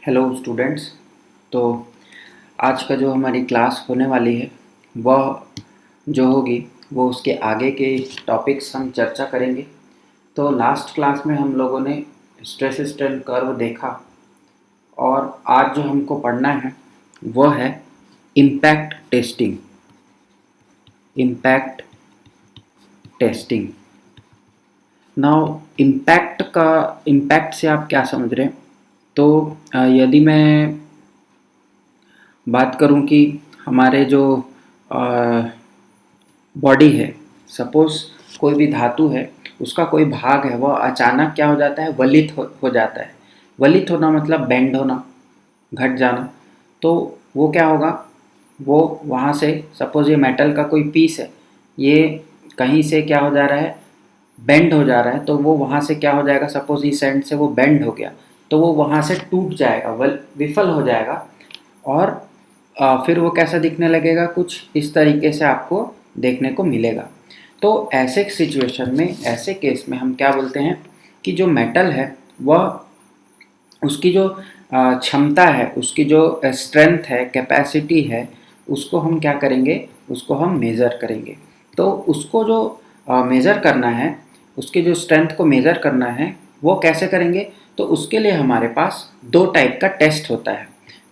Hello students. तो आज का जो हमारी क्लास होने वाली है वह जो होगी वो उसके आगे के टॉपिक्स हम चर्चा करेंगे। तो लास्ट क्लास में हम लोगों ने स्ट्रेस स्ट्रेन कर्व देखा और आज जो हमको पढ़ना है वह है impact testing. Impact testing. Now impact से आप क्या समझ रहे हैं? तो यदि मैं बात करूं कि हमारे जो बॉडी है, सपोज कोई भी धातु है, उसका कोई भाग है, वह अचानक क्या हो जाता है, वलित हो जाता है। वलित होना मतलब बेंड होना, घट जाना। तो वो क्या होगा, वो वहाँ से सपोज ये मेटल का कोई पीस है, ये कहीं से क्या हो जा रहा है, बेंड हो जा रहा है। तो वो वहाँ से क्या हो जाएगा, सपोज इस एंड से वो बेंड हो गया तो वो वहाँ से टूट जाएगा, विफल हो जाएगा। और फिर वो कैसा दिखने लगेगा, कुछ इस तरीके से आपको देखने को मिलेगा। तो ऐसे सिचुएशन में, ऐसे केस में हम क्या बोलते हैं कि जो मेटल है वह, उसकी जो क्षमता है, उसकी जो स्ट्रेंथ है, कैपेसिटी है, उसको हम क्या करेंगे, उसको हम मेज़र करेंगे। तो उसको जो मेज़र करना है, उसके जो स्ट्रेंथ को मेज़र करना है वो कैसे करेंगे? तो उसके लिए हमारे पास दो टाइप का टेस्ट होता है।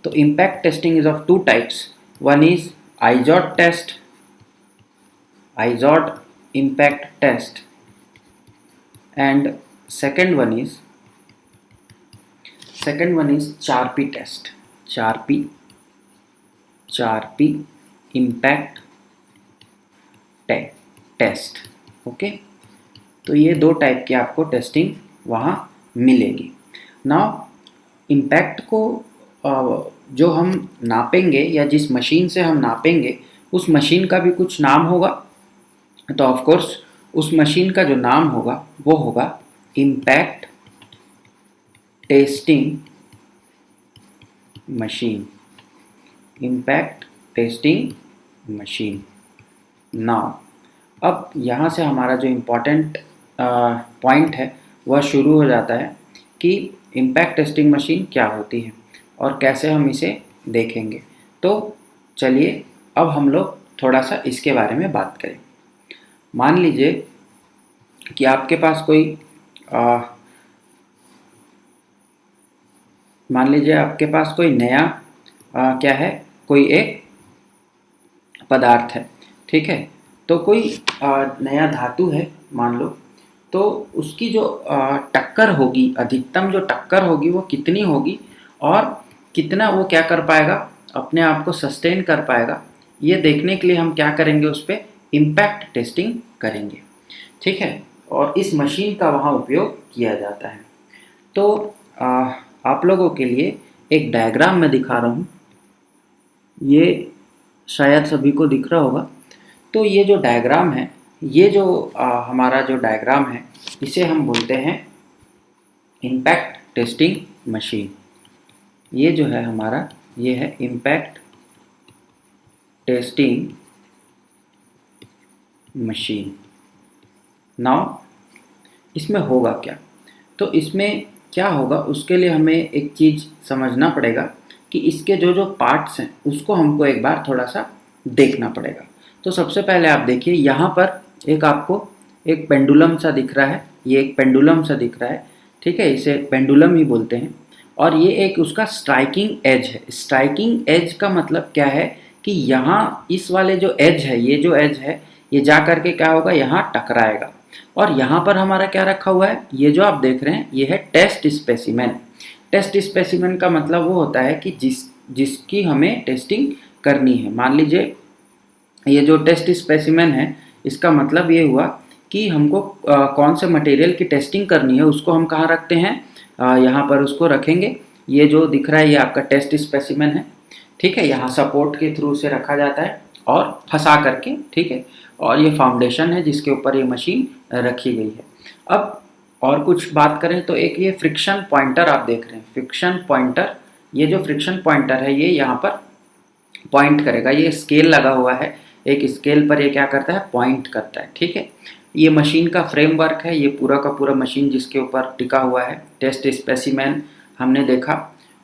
तो impact testing is of two types. One is Izod test, Izod impact test, and second one is Charpy test. Charpy impact test. Okay, तो ये दो टाइप की आपको टेस्टिंग वहाँ मिलेगी। नाउ इम्पैक्ट को जो हम नापेंगे या जिस मशीन से हम नापेंगे उस मशीन का भी कुछ नाम होगा। तो ऑफ कोर्स उस मशीन का जो नाम होगा वो होगा impact testing machine. Impact testing machine. Now अब यहाँ से हमारा जो इम्पोर्टेंट पॉइंट है वह शुरू हो जाता है कि इम्पैक्ट टेस्टिंग मशीन क्या होती है और कैसे हम इसे देखेंगे। तो चलिए अब हम लोग थोड़ा सा इसके बारे में बात करें। मान लीजिए कि आपके पास कोई नया क्या है, कोई एक पदार्थ है, ठीक है। तो कोई नया धातु है मान लो, तो उसकी जो टक्कर होगी, अधिकतम जो टक्कर होगी वो कितनी होगी और कितना वो क्या कर पाएगा, अपने आप को सस्टेन कर पाएगा, ये देखने के लिए हम क्या करेंगे, उस पर इम्पैक्ट टेस्टिंग करेंगे, ठीक है। और इस मशीन का वहाँ उपयोग किया जाता है। तो आप लोगों के लिए एक डायग्राम मैं दिखा रहा हूँ, ये शायद सभी को दिख रहा होगा। तो ये जो डायग्राम है, ये जो हमारा जो डायग्राम है, इसे हम बोलते हैं इम्पैक्ट टेस्टिंग मशीन। ये जो है हमारा, ये है इम्पैक्ट टेस्टिंग मशीन। नाउ इसमें होगा क्या? तो इसमें क्या होगा, उसके लिए हमें एक चीज़ समझना पड़ेगा कि इसके जो जो पार्ट्स हैं उसको हमको एक बार थोड़ा सा देखना पड़ेगा। तो सबसे पहले आप देखिए, यहाँ पर एक आपको एक पेंडुलम सा दिख रहा है, ये एक पेंडुलम सा दिख रहा है, ठीक है, इसे पेंडुलम ही बोलते हैं। और ये एक उसका स्ट्राइकिंग एज है। स्ट्राइकिंग एज का मतलब क्या है कि यहाँ इस वाले जो एज है, ये जो एज है, ये जा करके क्या होगा, यहाँ टकराएगा। और यहाँ पर हमारा क्या रखा हुआ है, ये जो आप देख रहे हैं ये है टेस्ट स्पेसिमेन। टेस्ट स्पेसिमेन का मतलब वो होता है कि जिसकी हमें टेस्टिंग करनी है। मान लीजिए ये जो टेस्ट स्पेसिमेन है, इसका मतलब ये हुआ कि हमको कौन से मटेरियल की टेस्टिंग करनी है, उसको हम कहाँ रखते हैं, यहाँ पर उसको रखेंगे। ये जो दिख रहा है ये आपका टेस्ट स्पेसिमेन है, ठीक है। यहाँ सपोर्ट के थ्रू से रखा जाता है और फंसा करके, ठीक है। और ये फाउंडेशन है जिसके ऊपर ये मशीन रखी गई है। अब और कुछ बात करें तो एक ये फ्रिक्शन पॉइंटर आप देख रहे हैं, फ्रिक्शन पॉइंटर। ये जो फ्रिक्शन पॉइंटर है ये यहाँ पर पॉइंट करेगा, ये स्केल लगा हुआ है, एक स्केल पर ये क्या करता है, पॉइंट करता है, ठीक है। ये मशीन का फ्रेमवर्क है, ये पूरा का पूरा मशीन जिसके ऊपर टिका हुआ है। टेस्ट स्पेसिमेन हमने देखा,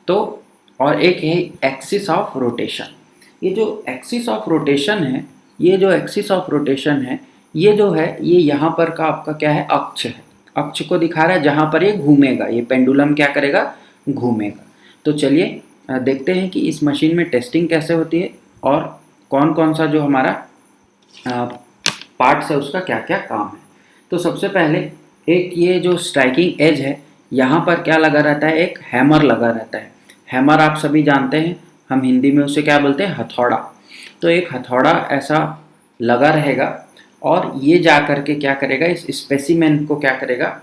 तो और एक है एक्सिस ऑफ रोटेशन। ये जो एक्सिस ऑफ रोटेशन है, ये जो एक्सिस ऑफ रोटेशन है, ये जो है ये यहाँ पर का आपका क्या है, अक्ष है। अक्ष को दिखा रहा है जहाँ पर ये घूमेगा, ये पेंडुलम क्या करेगा, घूमेगा। तो चलिए देखते हैं कि इस मशीन में टेस्टिंग कैसे होती है और कौन कौन सा जो हमारा पार्ट्स है उसका क्या क्या काम है। तो सबसे पहले एक ये जो स्ट्राइकिंग एज है, यहाँ पर क्या लगा रहता है, एक हैमर लगा रहता है। हैमर आप सभी जानते हैं, हम हिंदी में उसे क्या बोलते हैं, हथौड़ा। तो एक हथौड़ा ऐसा लगा रहेगा और ये जा करके क्या करेगा, इस स्पेसिमेन को क्या करेगा,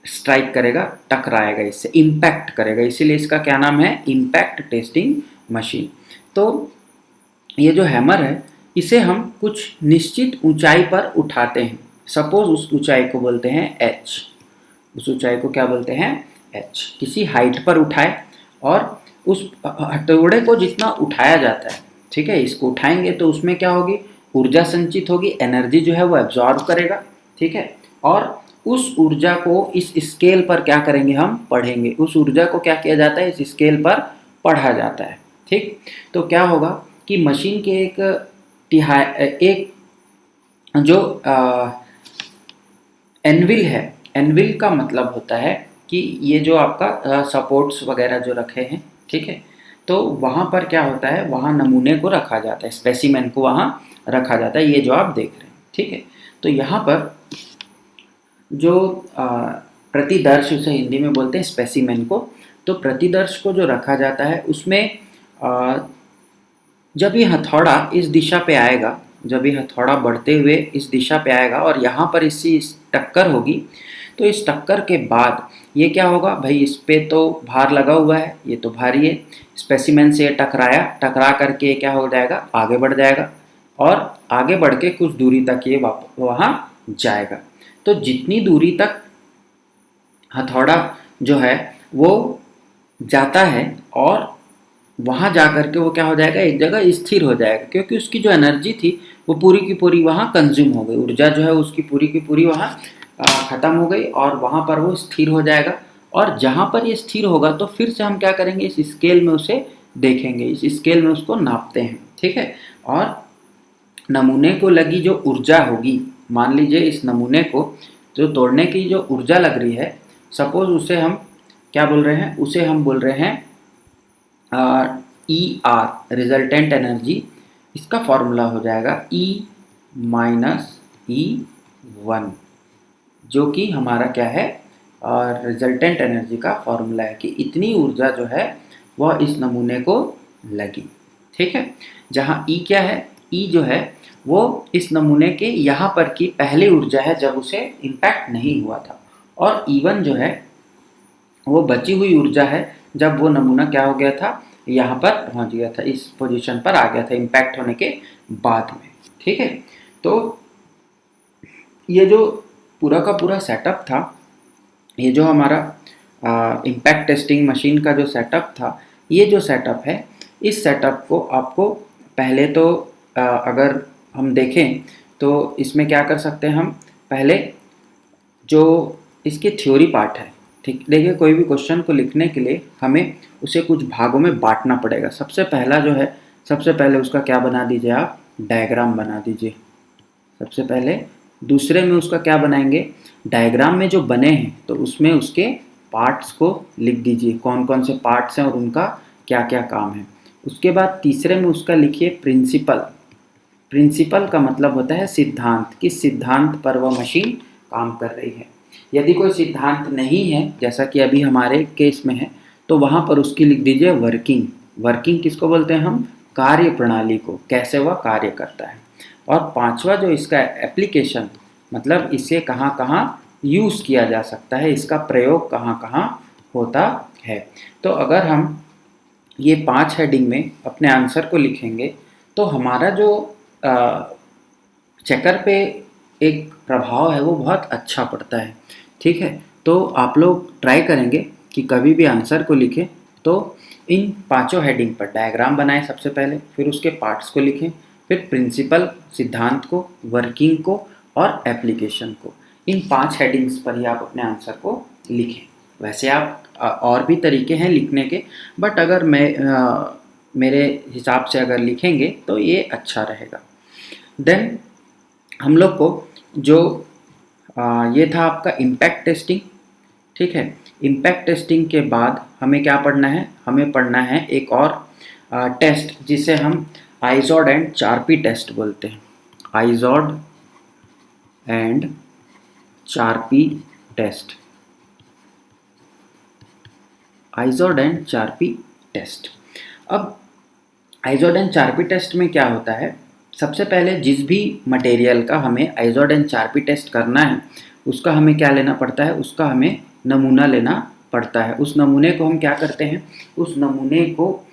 स्ट्राइक करेगा, टकराएगा, इससे इम्पैक्ट करेगा। इसीलिए इसका क्या नाम है, इम्पैक्ट टेस्टिंग मशीन। तो ये जो हैमर है इसे हम कुछ निश्चित ऊंचाई पर उठाते हैं। सपोज उस ऊंचाई को बोलते हैं एच, उस ऊंचाई को क्या बोलते हैं, एच। किसी हाइट पर उठाए और उस हथौड़े को जितना उठाया जाता है, ठीक है, इसको उठाएंगे तो उसमें क्या होगी, ऊर्जा संचित होगी, एनर्जी जो है वो एब्जॉर्ब करेगा, ठीक है। और उस ऊर्जा को इस स्केल पर क्या करेंगे, हम पढ़ेंगे। उस ऊर्जा को क्या किया जाता है, इस स्केल पर पढ़ा जाता है, ठीक। तो क्या होगा कि मशीन के एक जो एनविल है, एनविल का मतलब होता है कि ये जो आपका सपोर्ट्स वगैरह जो रखे हैं, ठीक है, तो वहाँ पर क्या होता है, वहाँ नमूने को रखा जाता है, स्पेसिमेन को वहाँ रखा जाता है, ये जो आप देख रहे हैं, ठीक है। तो यहाँ पर जो प्रतिदर्श, उसे हिंदी में बोलते हैं स्पेसिमेन को, तो प्रतिदर्श को जो रखा जाता है उसमें जब ये हथौड़ा इस दिशा पे आएगा, जब ये हथौड़ा बढ़ते हुए इस दिशा पे आएगा और यहाँ पर इसकी टक्कर होगी, तो इस टक्कर के बाद ये क्या होगा भाई, इस पे तो भार लगा हुआ है, ये तो भारी है, स्पेसिमेन से ये टकराया, टकरा करके क्या हो जाएगा, आगे बढ़ जाएगा और आगे बढ़ के कुछ दूरी तक ये वहाँ जाएगा। तो जितनी दूरी तक हथौड़ा जो है वो जाता है और वहाँ जा कर के वो क्या हो जाएगा, एक जगह स्थिर हो जाएगा, क्योंकि उसकी जो एनर्जी थी वो पूरी की पूरी वहाँ कंज्यूम हो गई, ऊर्जा जो है उसकी पूरी की पूरी वहाँ ख़त्म हो गई और वहाँ पर वो स्थिर हो जाएगा। और जहाँ पर ये स्थिर होगा तो फिर से हम क्या करेंगे, इस स्केल में उसे देखेंगे, इस स्केल में उसको नापते हैं, ठीक है। और नमूने को लगी जो ऊर्जा होगी, मान लीजिए इस नमूने को जो तोड़ने की जो ऊर्जा लग रही है, सपोज उसे हम क्या बोल रहे हैं, उसे हम बोल रहे हैं ई आर, रिजल्टेंट एनर्जी। इसका फॉर्मूला हो जाएगा E माइनस E1, जो कि हमारा क्या है, और रिजल्टेंट एनर्जी का फॉर्मूला है कि इतनी ऊर्जा जो है वह इस नमूने को लगी, ठीक है। जहाँ E क्या है, E जो है वो इस नमूने के यहाँ पर की पहली ऊर्जा है जब उसे इम्पैक्ट नहीं हुआ था, और E1 जो है वो बची हुई ऊर्जा है जब वो नमूना क्या हो गया था, यहाँ पर पहुँच गया था, इस पोजीशन पर आ गया था इम्पैक्ट होने के बाद में, ठीक है। तो ये जो पूरा का पूरा सेटअप था, ये जो हमारा इम्पैक्ट टेस्टिंग मशीन का जो सेटअप था, ये जो सेटअप है, इस सेटअप को आपको पहले तो अगर हम देखें तो इसमें क्या कर सकते हैं हम, पहले जो इसकी थ्योरी पार्ट है, ठीक, देखिए कोई भी क्वेश्चन को लिखने के लिए हमें उसे कुछ भागों में बांटना पड़ेगा। सबसे पहला जो है, सबसे पहले उसका क्या बना दीजिए आप, डायग्राम बना दीजिए सबसे पहले। दूसरे में उसका क्या बनाएंगे, डायग्राम में जो बने हैं तो उसमें उसके पार्ट्स को लिख दीजिए, कौन कौन से पार्ट्स हैं और उनका क्या क्या काम है। उसके बाद तीसरे में उसका लिखिए प्रिंसिपल। प्रिंसिपल का मतलब होता है सिद्धांत, किस सिद्धांत पर वह मशीन काम कर रही है। यदि कोई सिद्धांत नहीं है, जैसा कि अभी हमारे केस में है, तो वहाँ पर उसकी लिख दीजिए वर्किंग। वर्किंग किसको बोलते हैं हम, कार्य प्रणाली को, कैसे वह कार्य करता है। और पांचवा जो इसका एप्लीकेशन, मतलब इसे कहाँ कहाँ यूज़ किया जा सकता है, इसका प्रयोग कहाँ कहाँ होता है। तो अगर हम ये 5 हेडिंग में अपने आंसर को लिखेंगे तो हमारा जो चेकर पे एक प्रभाव है वो बहुत अच्छा पड़ता है, ठीक है। तो आप लोग ट्राई करेंगे कि कभी भी आंसर को लिखें तो इन 5 हेडिंग पर डायग्राम बनाएं सबसे पहले, फिर उसके पार्ट्स को लिखें, फिर प्रिंसिपल सिद्धांत को, वर्किंग को और एप्लीकेशन को। इन 5 हेडिंग्स पर ही आप अपने आंसर को लिखें। वैसे आप और भी तरीके हैं लिखने के, बट अगर मेरे हिसाब से अगर लिखेंगे तो ये अच्छा रहेगा। देन हम लोग को जो ये था आपका इम्पैक्ट टेस्टिंग, ठीक है। इम्पैक्ट टेस्टिंग के बाद हमें क्या पढ़ना है, हमें पढ़ना है एक और टेस्ट जिसे हम आइजॉड एंड चारपी टेस्ट बोलते हैं। आइजॉड एंड चारपी टेस्ट, आइजॉड एंड चारपी टेस्ट। अब आइजॉड एंड चारपी टेस्ट में क्या होता है, सबसे पहले जिस भी मटेरियल का हमें आइजॉड एंड चारपी टेस्ट करना है उसका हमें क्या लेना पड़ता है, उसका हमें नमूना लेना पड़ता है। उस नमूने को हम क्या करते हैं, उस नमूने को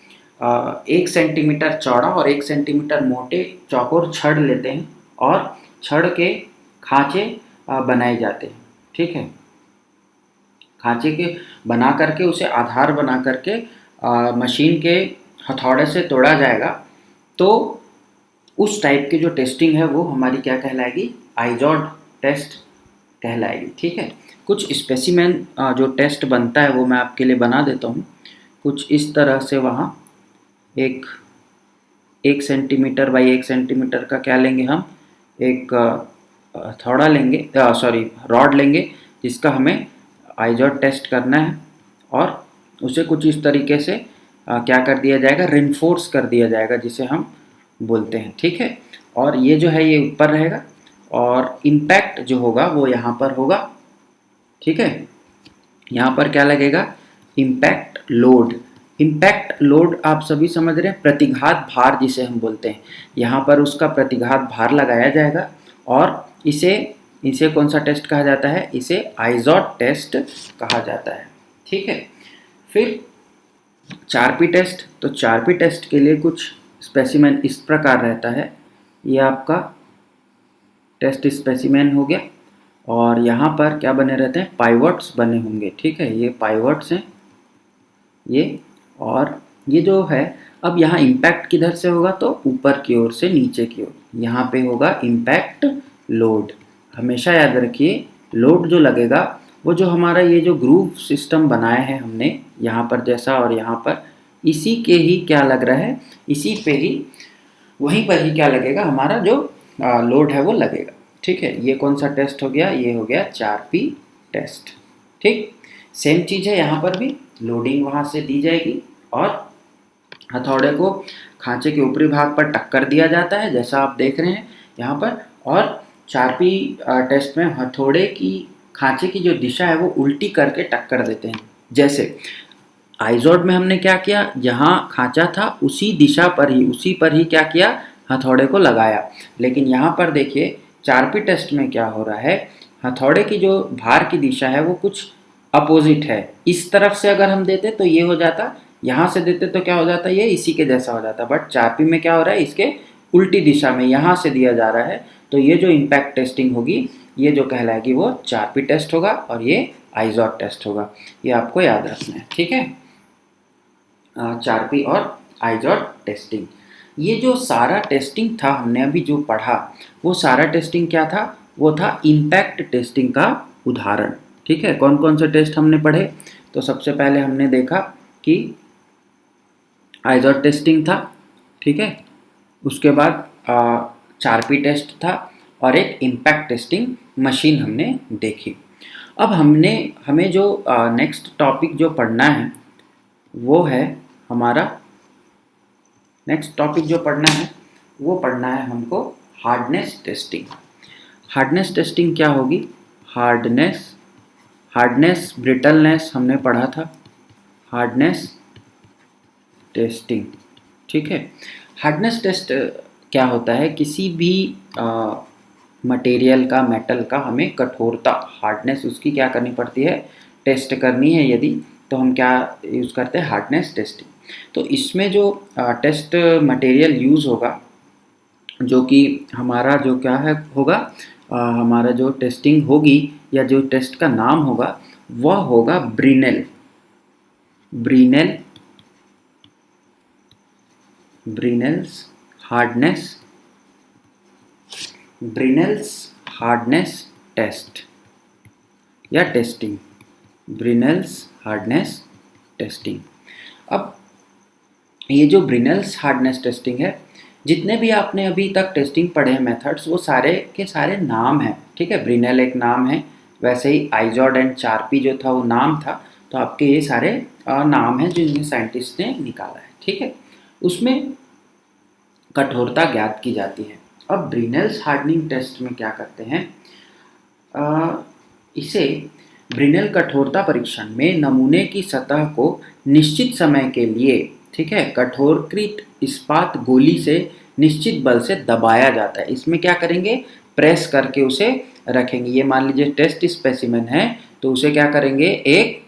1 सेंटीमीटर चौड़ा और 1 सेंटीमीटर मोटे चौकोर छड़ लेते हैं और छड़ के खांचे बनाए जाते हैं, ठीक है। खांचे के बना करके उसे आधार बना करके मशीन के हथौड़े से तोड़ा जाएगा, तो उस टाइप की जो टेस्टिंग है वो हमारी क्या कहलाएगी, आइजॉड टेस्ट कहलाएगी, ठीक है। कुछ स्पेसिमेन जो टेस्ट बनता है वो मैं आपके लिए बना देता हूँ। कुछ इस तरह से वहाँ एक 1 सेंटीमीटर बाई 1 सेंटीमीटर का क्या लेंगे हम, एक हथौड़ा लेंगे, सॉरी रॉड लेंगे, जिसका हमें आइजॉड टेस्ट करना है और उसे कुछ इस तरीके से क्या कर दिया जाएगा, रिनफोर्स कर दिया जाएगा जिसे हम बोलते हैं, ठीक है। और ये जो है ये ऊपर रहेगा और इम्पैक्ट जो होगा वो यहाँ पर होगा, ठीक है। यहाँ पर क्या लगेगा, इम्पैक्ट लोड। इम्पैक्ट लोड आप सभी समझ रहे हैं, प्रतिघात भार जिसे हम बोलते हैं। यहाँ पर उसका प्रतिघात भार लगाया जाएगा और इसे इसे कौन सा टेस्ट कहा जाता है, इसे आइजॉड टेस्ट कहा जाता है, ठीक है। फिर चारपी टेस्ट, तो चारपी टेस्ट के लिए कुछ स्पेसिमेन इस प्रकार रहता है। ये आपका टेस्ट स्पेसिमेन हो गया और यहाँ पर क्या बने रहते हैं, पाइवट्स बने होंगे, ठीक है। ये पाइवट्स हैं ये, और ये जो है, अब यहाँ इम्पैक्ट किधर से होगा, तो ऊपर की ओर से नीचे की ओर, यहाँ पे होगा इम्पैक्ट लोड। हमेशा याद रखिए लोड जो लगेगा वो जो हमारा ये जो ग्रूव सिस्टम बनाए हैं हमने यहाँ पर जैसा और यहाँ पर, इसी के ही क्या लग रहा है, इसी पे ही वहीं पर ही क्या लगेगा, हमारा जो लोड है वो लगेगा, ठीक है। ये कौन सा टेस्ट हो गया, ये हो गया चारपी टेस्ट, ठीक। सेम चीज़ है यहाँ पर भी, लोडिंग वहाँ से दी जाएगी और हथौड़े को खांचे के ऊपरी भाग पर टक्कर दिया जाता है जैसा आप देख रहे हैं यहाँ पर। और चारपी टेस्ट में हथौड़े की खांचे की जो दिशा है वो उल्टी करके टक्कर देते हैं। जैसे आइजॉड में हमने क्या किया, जहाँ खांचा था उसी दिशा पर ही, उसी पर ही क्या किया, हथौड़े को लगाया। लेकिन यहाँ पर देखिए चारपी टेस्ट में क्या हो रहा है, हथौड़े की जो भार की दिशा है वो कुछ अपोजिट है। इस तरफ से अगर हम देते तो ये हो जाता, यहाँ से देते तो क्या हो जाता, ये इसी के जैसा हो जाता। बट चारपी में क्या हो रहा है, इसके उल्टी दिशा में यहाँ से दिया जा रहा है। तो ये जो इम्पैक्ट टेस्टिंग होगी ये जो कहलाएगी वो चारपी टेस्ट होगा और ये आइजॉड टेस्ट होगा। ये आपको याद रखना है, ठीक है। चारपी और आइजॉड टेस्टिंग, ये जो सारा टेस्टिंग था हमने अभी जो पढ़ा, वो सारा टेस्टिंग क्या था, वो था इम्पैक्ट टेस्टिंग का उदाहरण, ठीक है। कौन कौन से टेस्ट हमने पढ़े, तो सबसे पहले हमने देखा कि आइजॉड टेस्टिंग था, ठीक है। उसके बाद चारपी टेस्ट था और एक इम्पैक्ट टेस्टिंग मशीन हमने देखी। अब हमें जो नेक्स्ट टॉपिक जो पढ़ना है वो है हमारा, नेक्स्ट टॉपिक जो पढ़ना है वो पढ़ना है हमको हार्डनेस टेस्टिंग। हार्डनेस टेस्टिंग क्या होगी, हार्डनेस ब्रिटलनेस हमने पढ़ा था, हार्डनेस टेस्टिंग, ठीक है। हार्डनेस टेस्ट क्या होता है, किसी भी मटेरियल का, मेटल का हमें कठोरता, हार्डनेस उसकी क्या करनी पड़ती है, टेस्ट करनी है यदि, तो हम क्या यूज़ करते हैं, हार्डनेस टेस्टिंग। तो इसमें जो टेस्ट मटेरियल यूज़ होगा, जो कि हमारा जो क्या है होगा, हमारा जो टेस्टिंग होगी या जो टेस्ट का नाम होगा वह होगा ब्रिनेल। ब्रिनेल्स हार्डनेस टेस्ट या टेस्टिंग, ब्रिनेल्स हार्डनेस टेस्टिंग। अब ये जो ब्रिनेल्स हार्डनेस टेस्टिंग है, जितने भी आपने अभी तक टेस्टिंग पढ़े हैं मेथड्स, वो सारे के सारे नाम हैं, ठीक है। ब्रिनेल एक नाम है, वैसे ही आइजॉड एंड चारपी जो था वो नाम था। तो आपके ये सारे नाम हैं जो इन्हें साइंटिस्ट ने निकाला है, ठीक है। उसमें कठोरता ज्ञात की जाती है। अब ब्रिनेल्स हार्डनिंग टेस्ट में क्या करते हैं, इसे ब्रिनेल कठोरता परीक्षण में नमूने की सतह को निश्चित समय के लिए, ठीक है, कठोरकृत इस्पात गोली से निश्चित बल से दबाया जाता है। इसमें क्या करेंगे, प्रेस करके उसे रखेंगे। ये मान लीजिए टेस्ट स्पेसिमेन है, तो उसे क्या करेंगे, एक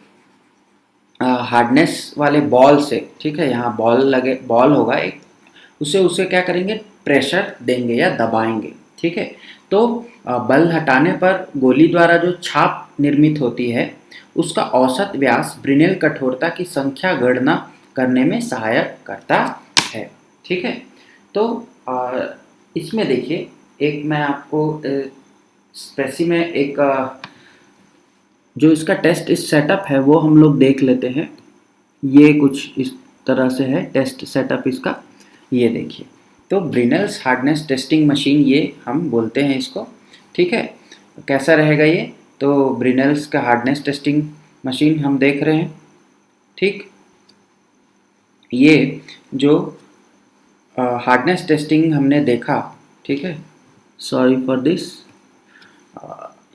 हार्डनेस वाले बॉल से, ठीक है, यहाँ बॉल होगा एक, उसे क्या करेंगे, प्रेशर देंगे या दबाएंगे, ठीक है। तो बल हटाने पर गोली द्वारा जो छाप निर्मित होती है उसका औसत व्यास ब्रिनेल कठोरता की संख्या गणना करने में सहायक करता है, ठीक है। तो इसमें देखिए, एक मैं आपको स्पेसिमेन एक जो इसका टेस्ट इस सेटअप है वो हम लोग देख लेते हैं। ये कुछ इस तरह से है टेस्ट सेटअप इसका, ये देखिए। तो ब्रिनेल्स हार्डनेस टेस्टिंग मशीन ये हम बोलते हैं इसको, ठीक है। कैसा रहेगा ये, तो ब्रिनेल्स का हार्डनेस टेस्टिंग मशीन हम देख रहे हैं, ठीक। ये जो हार्डनेस टेस्टिंग हमने देखा, ठीक है, सॉरी फॉर दिस,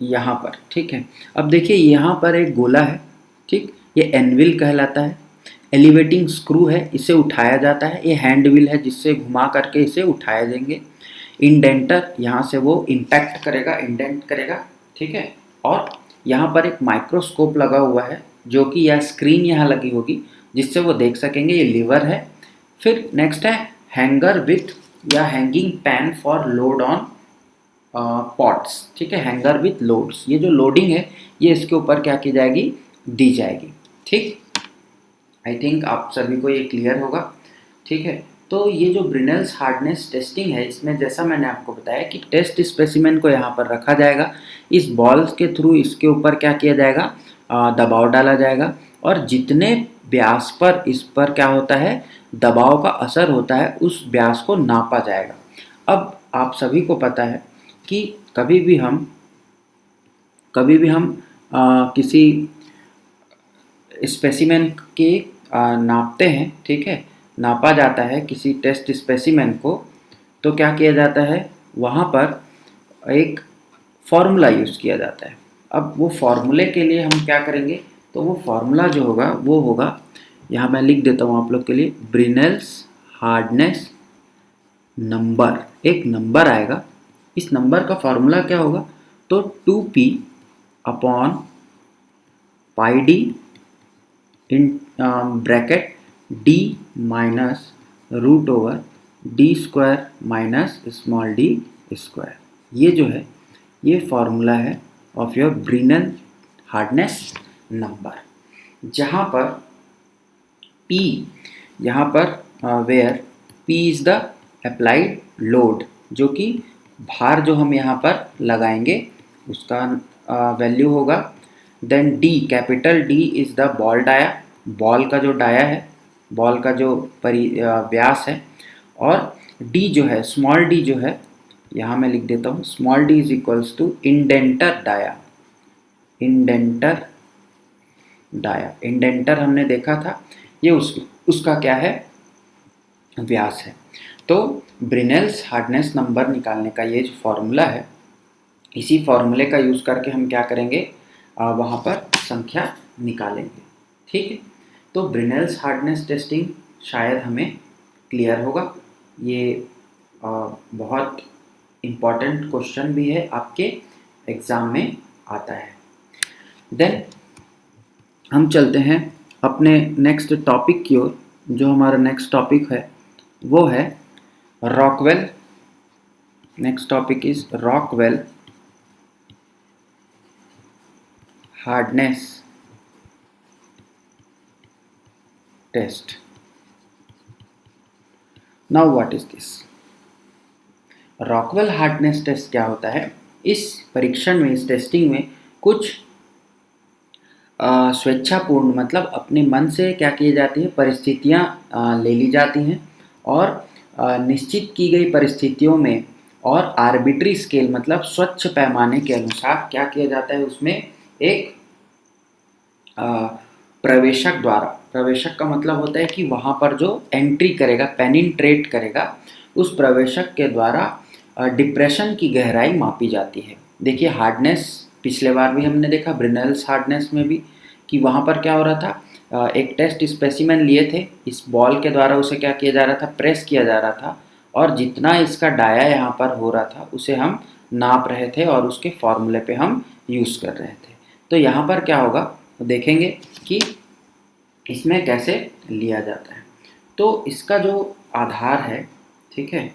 यहाँ पर, ठीक है। अब देखिए यहाँ पर एक गोला है, ठीक, ये एनविल कहलाता है। एलिवेटिंग स्क्रू है, इसे उठाया जाता है। ये हैंड व्हील है जिससे घुमा करके इसे उठाया देंगे। इंडेंटर, यहाँ से वो इंटैक्ट करेगा, इंडेंट करेगा, ठीक है। और यहाँ पर एक माइक्रोस्कोप लगा हुआ है, जो कि यह स्क्रीन यहाँ लगी होगी जिससे वो देख सकेंगे। ये लीवर है। फिर नेक्स्ट है हैंगर विथ या hanging pan for load on pots, ठीक है, हैंगर विथ लोड्स। ये जो लोडिंग है ये इसके ऊपर क्या की जाएगी, दी जाएगी, ठीक। आई थिंक आप सभी को ये क्लियर होगा, ठीक है। तो ये जो ब्रिनेल्स हार्डनेस टेस्टिंग है, इसमें जैसा मैंने आपको बताया कि टेस्ट स्पेसिमेन को यहाँ पर रखा जाएगा। इस बॉल्स के थ्रू इसके ऊपर क्या किया जाएगा, दबाव डाला जाएगा, और जितने व्यास पर इस पर क्या होता है, दबाव का असर होता है, उस व्यास को नापा जाएगा। अब आप सभी को पता है कि कभी भी हम किसी स्पेसिमेन के नापते हैं, ठीक है, नापा जाता है किसी टेस्ट स्पेसिमेन को, तो क्या किया जाता है, वहाँ पर एक फॉर्मूला यूज़ किया जाता है। अब वो फॉर्मूले के लिए हम क्या करेंगे, तो वो फॉर्मूला जो होगा वो होगा, यहाँ मैं लिख देता हूँ आप लोग के लिए, ब्रिनेल्स हार्डनेस नंबर। एक नंबर आएगा, इस नंबर का फॉर्मूला क्या होगा, तो 2p upon pi D in bracket d minus root over d square minus small d square. ये जो है ये फॉर्मूला है of your Brinell hardness number, जहाँ पर p, यहाँ पर where p is the applied load, जो कि भार जो हम यहाँ पर लगाएंगे उसका वैल्यू होगा। Then d, capital D is the ball dia, ball का जो डाया है, बॉल का जो व्यास है। और d जो है, स्मॉल d जो है, यहाँ मैं लिख देता हूँ, small d is equals to indenter dia. Indenter dia, indenter हमने देखा था, ये उसका क्या है, व्यास है। तो ब्रिनेल्स हार्डनेस नंबर निकालने का ये जो फॉर्मूला है, इसी फॉर्मूले का यूज़ करके हम क्या करेंगे, वहाँ पर संख्या निकालेंगे, ठीक है। तो ब्रिनेल्स हार्डनेस टेस्टिंग शायद हमें क्लियर होगा। ये बहुत इम्पॉर्टेंट क्वेश्चन भी है, आपके एग्ज़ाम में आता है। देन हम चलते हैं अपने नेक्स्ट टॉपिक की ओर। जो हमारा नेक्स्ट टॉपिक है वो है Rockwell. Next topic is Rockwell hardness test. Now what is this? Rockwell hardness test क्या होता है? इस परीक्षण में, इस टेस्टिंग में कुछ स्वेच्छापूर्ण मतलब अपने मन से क्या की जाती है, परिस्थितियाँ ले ली जाती हैं और निश्चित की गई परिस्थितियों में और आर्बिट्री स्केल मतलब स्वच्छ पैमाने के अनुसार क्या किया जाता है, उसमें एक प्रवेशक द्वारा, प्रवेशक का मतलब होता है कि वहाँ पर जो एंट्री करेगा, पेनिट्रेट करेगा, उस प्रवेशक के द्वारा डिप्रेशन की गहराई मापी जाती है। देखिए हार्डनेस, पिछले बार भी हमने देखा ब्रिनेल्स हार्डनेस में भी कि वहाँ पर क्या हो रहा था, एक टेस्ट स्पेसिमेन लिए थे, इस बॉल के द्वारा उसे क्या किया जा रहा था, प्रेस किया जा रहा था और जितना इसका डाया यहाँ पर हो रहा था उसे हम नाप रहे थे और उसके फॉर्मूले पे हम यूज़ कर रहे थे। तो यहाँ पर क्या होगा देखेंगे कि इसमें कैसे लिया जाता है। तो इसका जो आधार है, ठीक है,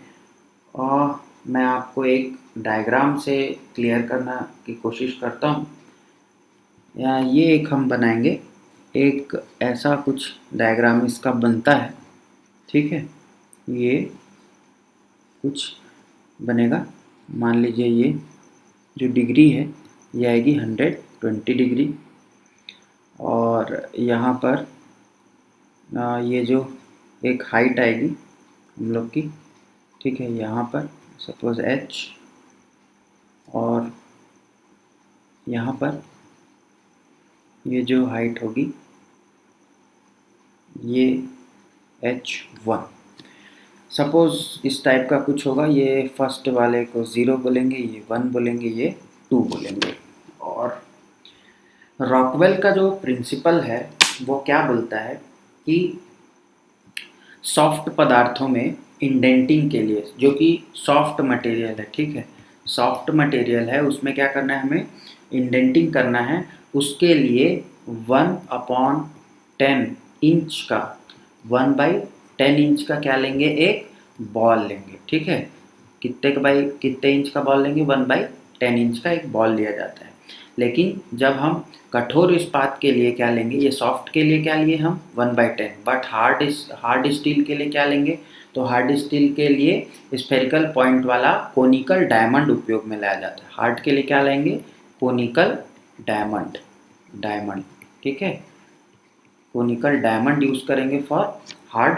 और मैं आपको एक डायग्राम से क्लियर करना की कोशिश करता हूँ। या ये एक हम बनाएंगे, एक ऐसा कुछ डायग्राम इसका बनता है, ठीक है, ये कुछ बनेगा। मान लीजिए ये जो डिग्री है ये आएगी 120 डिग्री और यहाँ पर ये जो एक हाइट आएगी हम लोग की, ठीक है, यहाँ पर सपोज h और यहाँ पर ये जो हाइट होगी ये h1 सपोज इस टाइप का कुछ होगा। ये फर्स्ट वाले को 0 बोलेंगे, ये 1 बोलेंगे, ये 2 बोलेंगे। और रॉकवेल का जो प्रिंसिपल है वो क्या बोलता है कि सॉफ्ट पदार्थों में इंडेंटिंग के लिए, जो कि सॉफ्ट मटेरियल है, ठीक है, सॉफ्ट मटेरियल है, उसमें क्या करना है, हमें इंडेंटिंग करना है। उसके लिए 1/10 इंच का, 1/10 इंच का क्या लेंगे, एक बॉल लेंगे, ठीक है। कितने इंच का बॉल लेंगे, 1/10 इंच का एक बॉल लिया जाता है। लेकिन जब हम कठोर इस्पात के लिए क्या लेंगे, ये सॉफ्ट के लिए क्या लिए हम 1/10, बट हार्ड स्टील के लिए क्या लेंगे, तो हार्ड स्टील के लिए स्फेरिकल पॉइंट वाला कोनिकल डायमंड उपयोग में लाया जाता है। हार्ड के लिए क्या लेंगे, कोनिकल डायमंड, ठीक है, कोनिकल डायमंड यूज करेंगे for hard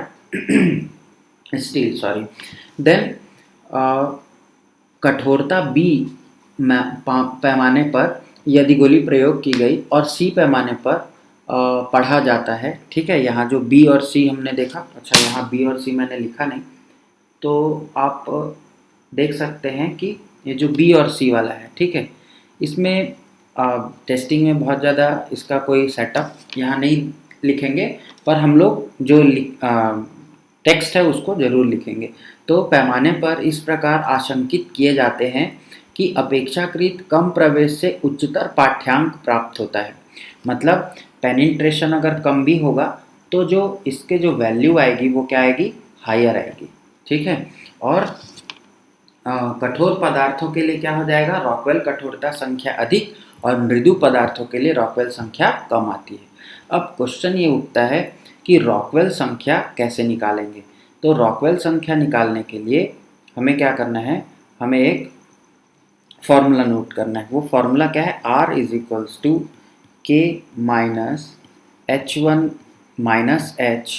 steel, sorry. Then कठोरता B पैमाने पर यदि गोली प्रयोग की गई और C पैमाने पर पढ़ा जाता है, ठीक है। यहाँ जो B और C हमने देखा, अच्छा यहाँ B और C मैंने लिखा नहीं, तो आप देख सकते हैं कि ये जो B और C वाला है, ठीक है, इसमें टेस्टिंग में बहुत ज़्यादा इसका कोई सेटअप यहाँ नहीं लिखेंगे, पर हम लोग जो टेक्स्ट है उसको ज़रूर लिखेंगे। तो पैमाने पर इस प्रकार आशंकित किए जाते हैं कि अपेक्षाकृत कम प्रवेश से उच्चतर पाठ्यांक प्राप्त होता है। मतलब पेनिट्रेशन अगर कम भी होगा तो जो इसके जो वैल्यू आएगी वो क्या आएगी, हायर आएगी, ठीक है। और कठोर पदार्थों के लिए क्या हो जाएगा, रॉकवेल कठोरता संख्या अधिक और मृदु पदार्थों के लिए रॉकवेल संख्या कम आती है। अब क्वेश्चन ये उठता है कि रॉकवेल संख्या कैसे निकालेंगे। तो रॉकवेल संख्या निकालने के लिए हमें क्या करना है, हमें एक फॉर्मूला नोट करना है। वो फॉर्मूला क्या है, R = K - H1 - H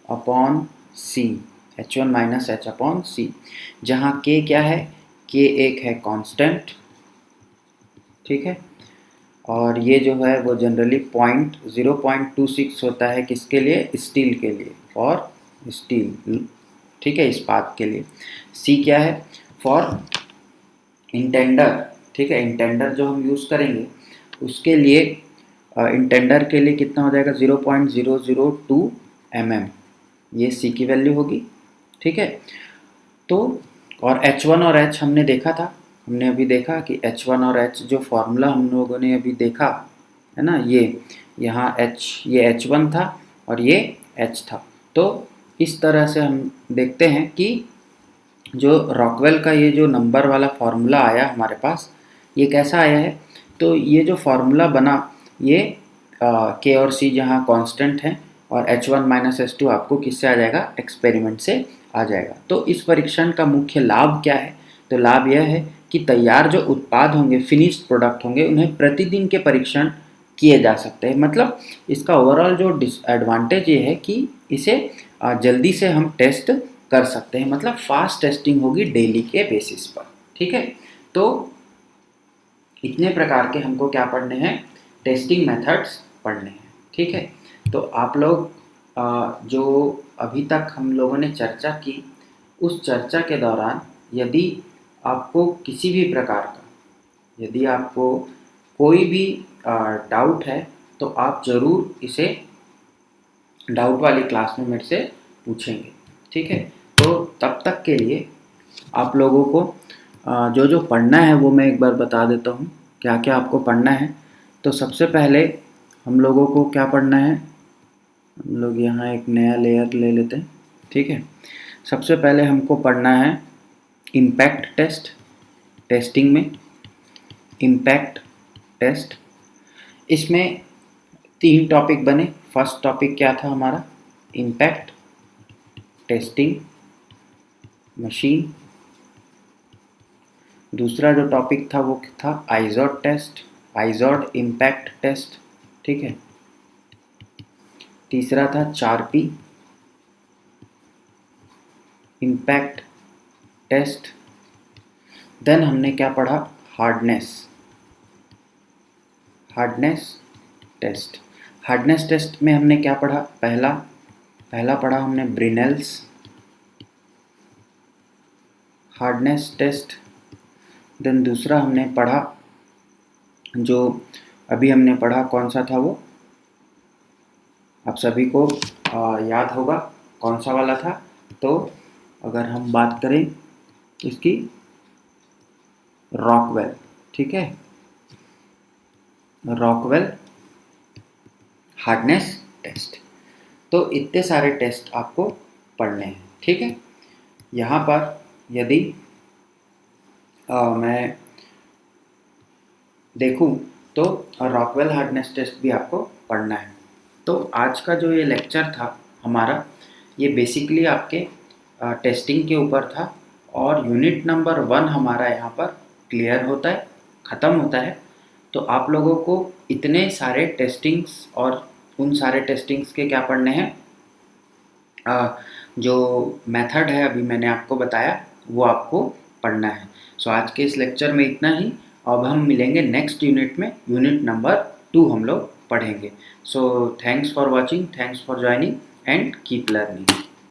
upon C, H1 - H upon C, जहाँ K क्या है, K एक है कांस्टेंट, ठीक है, और ये जो है वो जनरली 0.26 होता है किसके लिए, स्टील के लिए, और स्टील, ठीक है, इस्पात के लिए। C क्या है, फॉर इंटेंडर, ठीक है, इंटेंडर जो हम यूज़ करेंगे उसके लिए इंटेंडर के लिए कितना हो जाएगा, 0.002 mm, ये C की वैल्यू होगी, ठीक है। तो और H1 और H हमने देखा था, हमने अभी देखा कि H1 और H जो फॉर्मूला हम लोगों ने अभी देखा है ना, ये यहाँ ये H1 था और ये H था। तो इस तरह से हम देखते हैं कि जो रॉकवेल का ये जो नंबर वाला फार्मूला आया हमारे पास, ये कैसा आया है, तो ये जो फार्मूला बना ये K और C जहाँ कांस्टेंट हैं और H1 - H2 आपको किससे आ जाएगा, एक्सपेरिमेंट से आ जाएगा। तो इस परीक्षण का मुख्य लाभ क्या है, तो लाभ यह है कि तैयार जो उत्पाद होंगे, फिनिश्ड प्रोडक्ट होंगे, उन्हें प्रतिदिन के परीक्षण किए जा सकते हैं। मतलब इसका ओवरऑल जो डिसएडवांटेज ये है कि इसे जल्दी से हम टेस्ट कर सकते हैं, मतलब फास्ट टेस्टिंग होगी डेली के बेसिस पर। ठीक है, तो इतने प्रकार के हमको क्या पढ़ने हैं, टेस्टिंग मेथड्स पढ़ने हैं। ठीक है, तो आप लोग जो अभी तक हम लोगों ने चर्चा की, उस चर्चा के दौरान यदि आपको किसी भी प्रकार का, यदि आपको कोई भी डाउट है तो आप ज़रूर इसे डाउट वाली क्लास में मेरे से पूछेंगे। ठीक है, तो तब तक के लिए आप लोगों को जो जो पढ़ना है वो मैं एक बार बता देता हूँ, क्या क्या आपको पढ़ना है। तो सबसे पहले हम लोगों को क्या पढ़ना है, हम लोग यहाँ एक नया लेयर ले लेते हैं। ठीक है, सबसे पहले हमको पढ़ना है इम्पैक्ट टेस्ट। टेस्टिंग में इम्पैक्ट टेस्ट, इसमें 3 टॉपिक बने। फर्स्ट टॉपिक क्या था हमारा, इम्पैक्ट टेस्टिंग मशीन। दूसरा जो टॉपिक था वो था आइजॉड टेस्ट, आइजॉड इम्पैक्ट टेस्ट। ठीक है, तीसरा था 4P इम्पैक्ट टेस्ट। देन हमने क्या पढ़ा, हार्डनेस टेस्ट। हार्डनेस टेस्ट में हमने क्या पढ़ा, पहला पढ़ा हमने ब्रिनेल्स हार्डनेस टेस्ट। देन दूसरा हमने पढ़ा, जो अभी हमने पढ़ा कौन सा था वो, आप सभी को याद होगा कौन सा वाला था। तो अगर हम बात करें इसकी, रॉकवेल। ठीक है, रॉकवेल हार्डनेस टेस्ट। तो इतने सारे टेस्ट आपको पढ़ने हैं। ठीक है, यहाँ पर यदि मैं देखूँ तो रॉकवेल हार्डनेस टेस्ट भी आपको पढ़ना है। तो आज का जो ये लेक्चर था हमारा, ये बेसिकली आपके टेस्टिंग के ऊपर था, और यूनिट नंबर 1 हमारा यहाँ पर क्लियर होता है, ख़त्म होता है। तो आप लोगों को इतने सारे टेस्टिंग्स और उन सारे टेस्टिंग्स के क्या पढ़ने हैं, जो मेथड है अभी मैंने आपको बताया वो आपको पढ़ना है। सो आज के इस लेक्चर में इतना ही। अब हम मिलेंगे नेक्स्ट यूनिट में, यूनिट नंबर 2 हम लोग पढ़ेंगे। So thanks for watching, thanks for joining and keep learning.